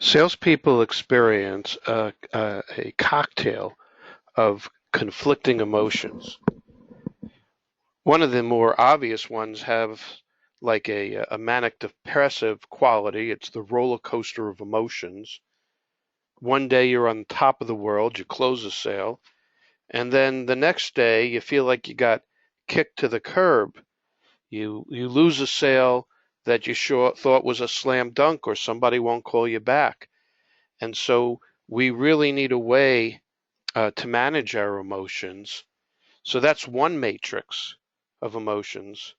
Salespeople experience a cocktail of conflicting emotions. One of the more obvious ones have like a manic depressive quality. It's the roller coaster of emotions. One day you're on top of the world, you close a sale, and then the next day you feel like you got kicked to the curb. You lose a sale that you thought was a slam dunk, or somebody won't call you back. And so we really need a way to manage our emotions. So that's one matrix of emotions.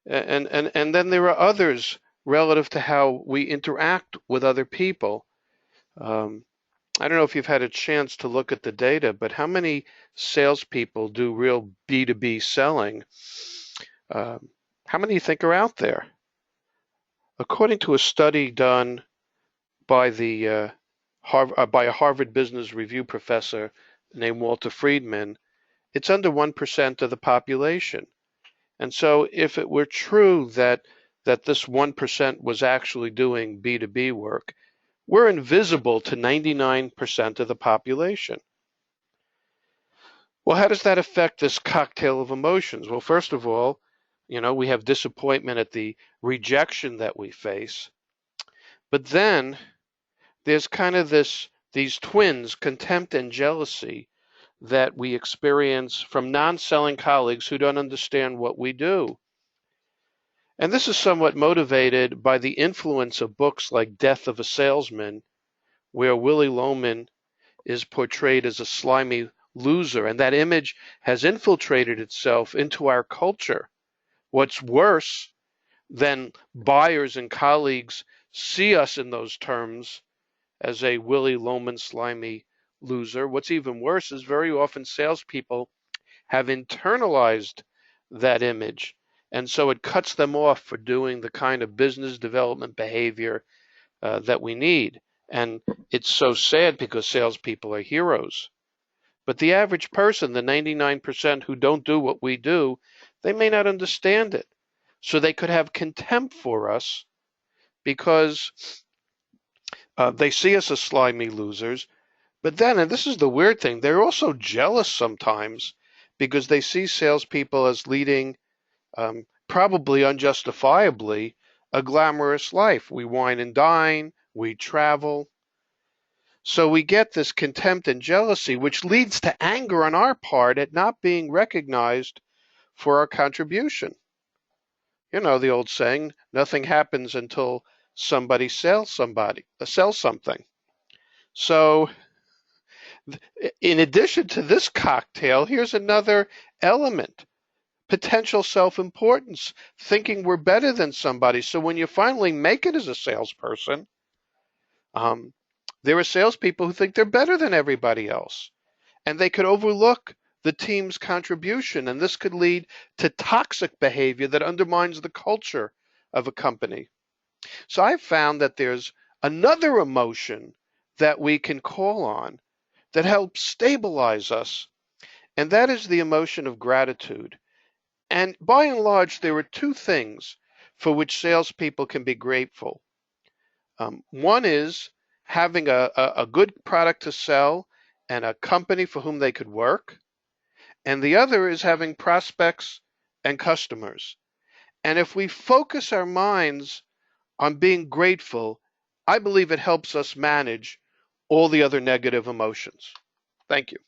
And then there are others relative to how we interact with other people. Um, I don't know if you've had a chance to look at the data, but how many salespeople do real B2B selling? Um, how many do you think are out there? According to a study done by by a Harvard Business Review professor named Walter Friedman, it's under 1% of the population. And so if it were true that this 1% was actually doing B2B work, we're invisible to 99% of the population. Well, how does that affect this cocktail of emotions? Well, first of all, we have disappointment at the rejection that we face. But then there's kind of these twins, contempt and jealousy, that we experience from non-selling colleagues who don't understand what we do. And this is somewhat motivated by the influence of books like Death of a Salesman, where Willy Loman is portrayed as a slimy loser, and that image has infiltrated itself into our culture. What's worse than buyers and colleagues see us in those terms as a Willy Loman slimy loser. What's even worse is very often salespeople have internalized that image. And so it cuts them off for doing the kind of business development behavior that we need. And it's so sad because salespeople are heroes. But the average person, the 99% who don't do what we do, they may not understand it. So they could have contempt for us because they see us as slimy losers. But then, and this is the weird thing, they're also jealous sometimes because they see salespeople as leading, probably unjustifiably, a glamorous life. We wine and dine, we travel. So we get this contempt and jealousy, which leads to anger on our part at not being recognized for our contribution. You know the old saying, nothing happens until somebody sells something. So in addition to this cocktail, here's another element. Potential self-importance, thinking we're better than somebody. So when you finally make it as a salesperson, there are salespeople who think they're better than everybody else, and they could overlook the team's contribution, and this could lead to toxic behavior that undermines the culture of a company. So I've found that there's another emotion that we can call on that helps stabilize us, and that is the emotion of gratitude. And by and large, there are two things for which salespeople can be grateful. One is having a good product to sell and a company for whom they could work. And the other is having prospects and customers. And if we focus our minds on being grateful, I believe it helps us manage all the other negative emotions. Thank you.